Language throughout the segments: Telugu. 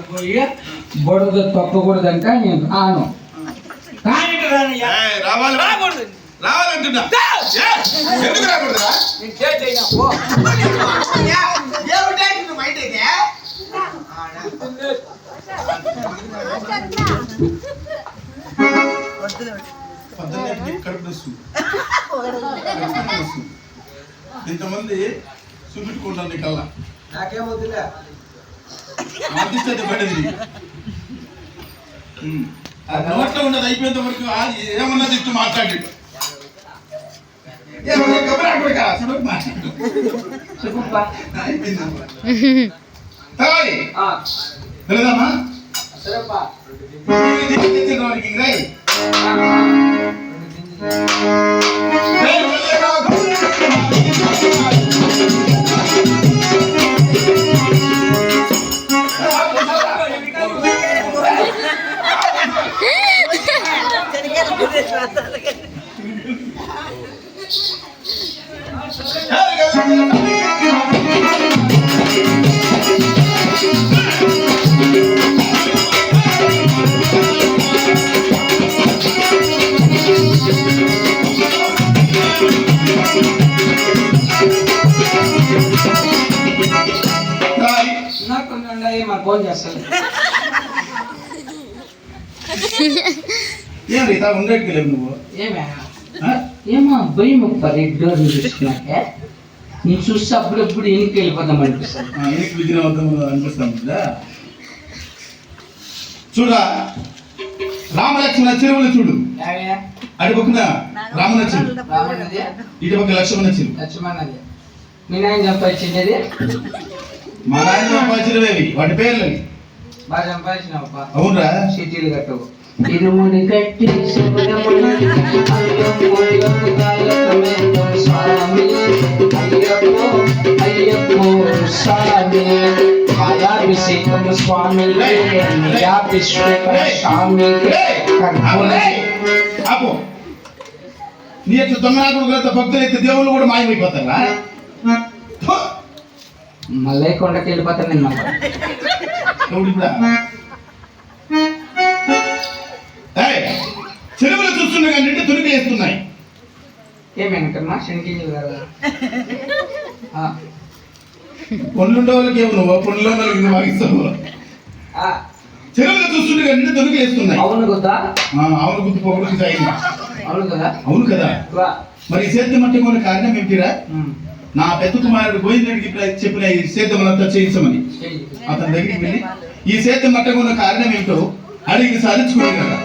పోయి బుడద తొక్కకూడదంట నేను ఆను రావాలంటున్నా ఎందుకు రాకూడదా ఇంతమంది చూపించుకుంటాను కల్లా నాకేం వద్దులే ఆదిష్టత పడింది నోట్లో ఉన్నది అయిపోయేంత వరకు ఏమన్నా తిట్టు మాట్లాడి తెలియదమ్మా ఫోన్ చేస్తాను ఉండేట్లేవు నువ్వు ఏమో భయం ఒప్పది డోర్ చూసుకున్నాక నేను చూస్తే అప్పుడప్పుడు ఎనికి వెళ్ళిపోదాం అనిపిస్తాను ఎనికి విజయం అవుతాం అనిపిస్తాను చూడా రామలక్ష్మణ చెరువులు చూడు అటుపక్కన రామలక్ష్మణుడు ఇటుపక్క లక్ష్మణ చెరువు లక్ష్మణది మీ నాయన సంపాదించింది మా నాయన సంపాదించినవి వాటి పేర్లు బాగా సంపాదించినావు అవునరా సిటీలు కట్టవు ఇరుముడి కట్టి స్వామి అయ్యప్పో స్వామి పాదాభిషేకం స్వామి స్వామి అపో నీ యొక్క దొంగనాథుడు భక్తులు అయితే దేవుళ్ళు కూడా మాయమైపోతారా మళ్ళీ కొండకి వెళ్ళిపోతాను నేను చెరువులు చూస్తుండగా నిండి తునికి వేస్తున్నాయి ఏమేనకమ్మా శనికింజలు కదా పనులుండే వాళ్ళకి ఏమో నువ్వు పనులు వాళ్ళకి వాగిస్తావు చెరువులు చూస్తుండగా నిండి తునికి వేస్తున్నాయి అవును కదా అవును గుర్తు పొగడు అయింది అవును కదా అవును కదా మరి సేద్యం అంటే కొన్ని కారణం ఏమిటిరా నా పెద్ద కుమారుడు గోవిందుడికి చెప్పిన ఈ సేద్యములంతా చేయించమని అతని దగ్గరికి వెళ్ళి ఈ సేద్యం మట్టకున్న కారణం ఏమిటో అడిగి సాధించుకునే కదా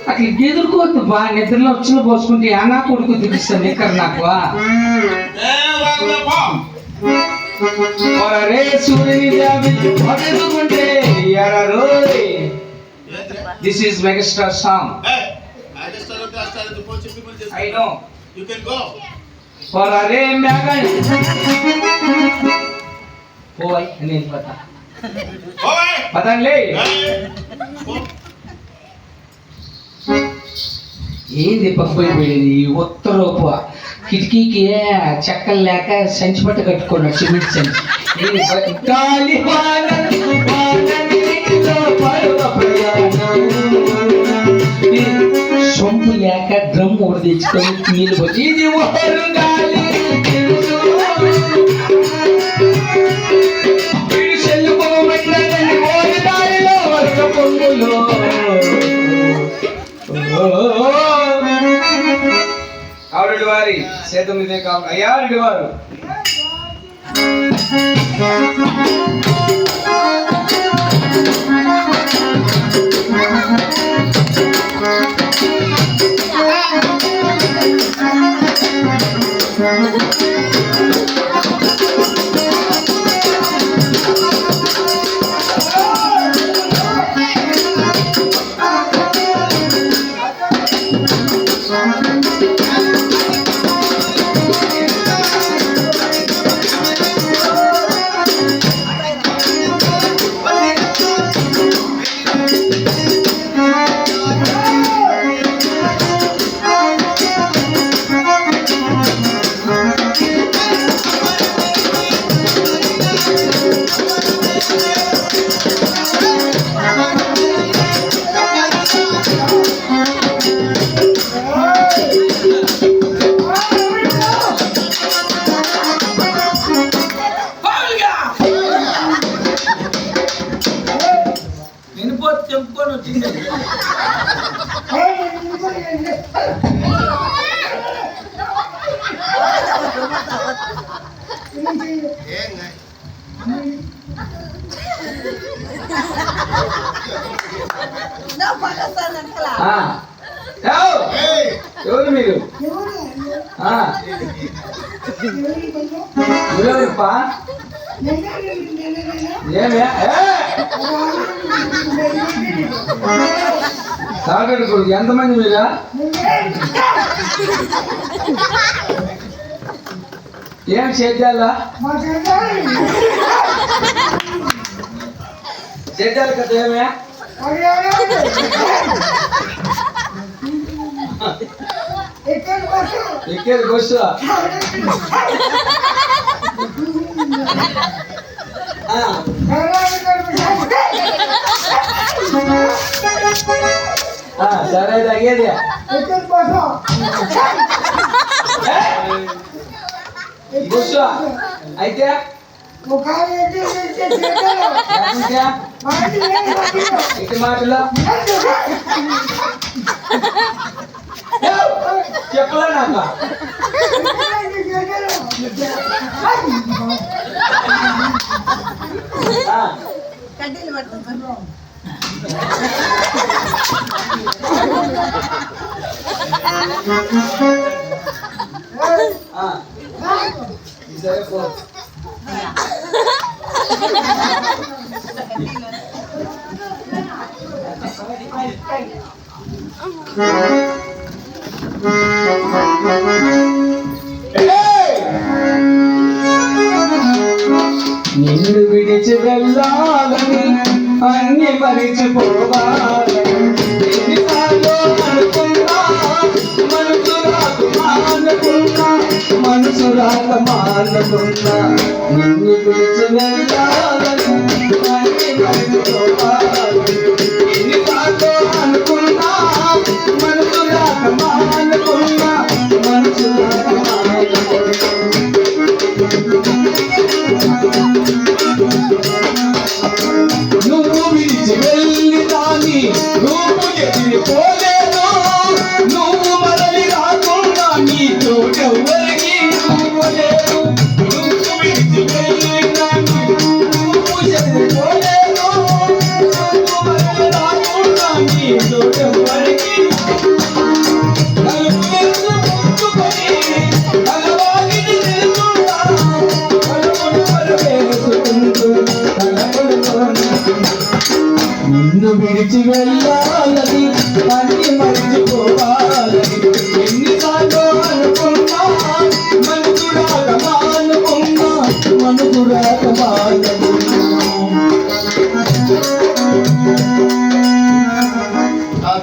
అట్లా ఎదుర్కోవద్దు బా నిద్రలో వచ్చిన పోసుకుంటే అన్నా కొడుకు చూపిస్తాను ఇక్కడ నాకు this is megastar song I know. You can go. For a rain magan. Boy, नहीं पता. Boy. पता नहीं. ఏంది పక్కపోయింది ఉత్తరూప కిటికీకి చెక్కలు లేక సంచి పట్ట కట్టుకున్నాడు సిమెంట్ సంచి గాలి సొంపు లేక డ్రమ్ ఒకటి తెచ్చుకొని నీళ్ళు పోయి ఇది ఆవిడ వారి సేతం ఇదే కావాలి అయ్యా రెడ్డి వారు తెంపుకొని వచ్చింది. ఎవరు మీరు? ఎవరుపా? ఏమే తాగడు కొడుకు. ఎంతమంది మీరా? ఏం చేద్దాలా? చేద్దాలి కదా. ఏమే ఎక్కేది బస్సు? సరే తగ్గేది బస్సు అయితే ఇటు మాటలో చెప్పలే నాకు. కడ్డీలు పడుతుంది. సరే పో. నిన్ను విడిచి వెళ్ళాలని అన్ని మరిచిపోవాలని ఎన్నిసార్లు అనుకున్నా, మనసు రాక మానుకున్నా. నిన్ను విడిచి వెళ్ళాలని అన్ని మరిచిపోవాలని ఎన్నిసార్లు అనుకున్నా, మనసు రాక మానుకున్నా, మనసు రాక మానుకున్నా. నువ్వు విడిచి వెళ్ళి దాన్ని నువ్వు ఎదిరిపోలేను. నువ్వు మరలి రాకుండా నీ తోటెవ్వరికి నువ్వు లేవు. నువ్వు విడిచి వెళ్ళి దాన్ని నువ్వు ఎదిరిపోలేను. నువ్వు మరలి రాకుండా నీ తోటెవ్వరికి నిన్ను విడిచి వెళ్ళాలని అన్ని మరిచిపోవాలని ఎన్నిసార్లు అనుకున్నా, మనసు రాక మానుకున్నా, మనసు రాక మానుకున్నా.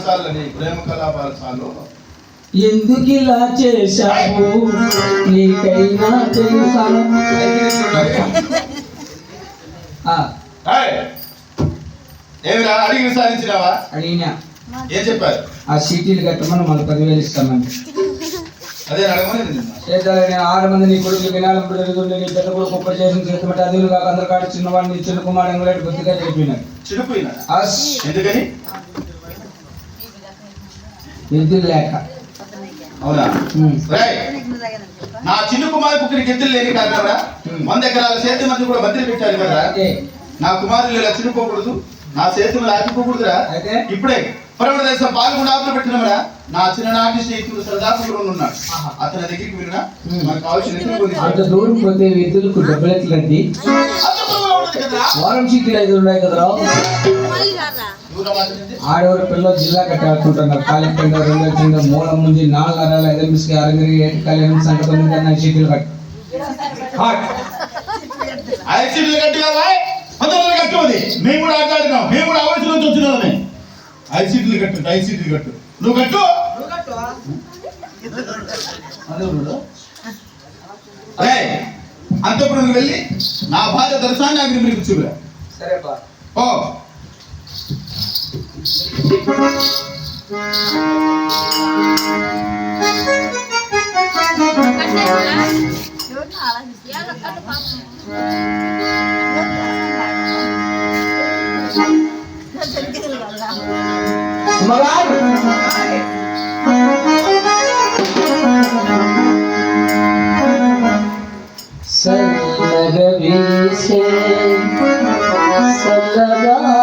చాలని ప్రేమ కలాపాలు చాలు. ఎందుకు ఇలా చేశావు నీకైనా తెలుసా? ఏమిరా అడిగి విసారించినావా? అడిగినా. ఏం చెప్పారు? ఆ సీటీలు కట్టమని మళ్ళీ 10,000 ఇస్తామని. అదే అడగమని చేద్దాం. నేను 6 మంది నీ కొడుకు వినాలం పెరుగుతుండే నీ పెద్ద కొడుకు కుప్ప చేసిన చేతమంటే అదులు కాక అందరు కాడు చిన్నవాడిని నీ చిన్న కుమారు ఎంగలేడు బుద్ధిగా చెప్పినాడు. చెడిపోయినా ఎందుకని? ఎద్దులు లేక. అవునా? నా చిన్న కుమారు పుట్టిన ఎద్దులు లేని కారణరా 100 ఎకరాల సేద్యం మంది కూడా మంత్రి పెట్టారు కదా. నా కుమారులు ఇలా చిన్నపోకూడదు, నా సేతులు ఆగిపోకూడదురా. ఇప్పుడే పరమ దేశం పాల్గొండ ఆపులు పెట్టినమరా నా చిన్ననాటి స్నేహితుడు సరదాపుడు ఉన్నాడు. అతని దగ్గరికి వెళ్ళినా మనకు కావాల్సిన అంత దూరం పోతే ఎద్దులకు డబ్బులు ఎట్లండి? వారం చీటీలు 5 ఉన్నాయి కదరా. ఆడవారి పిల్లలు జిల్లా కట్టాడుకుంటున్నారు. ఖాళీ కింద 2 కింద మూలం ముందు 4 అరాల 5 మిస్కి 6 8 ఖాళీ 8 సంఖ్య 9 కన్నా చీటీలు కట్టు. 5 చీటీలు కట్టినా కట్టుది. మేము కూడా ఆటాడినాం, మేము కూడా అవసరం నుంచి వచ్చినామే. 5 సీట్లు కట్టు, 5 సీట్లు కట్టు. నువ్వు కట్టు. అంతప్పుడు నువ్వు వెళ్ళి నా భార్య దర్శనాన్ని అగ్ని మీకు చూపురా. సరే ఓ అమ్మగారు చల్లగా వీసే చల్లగా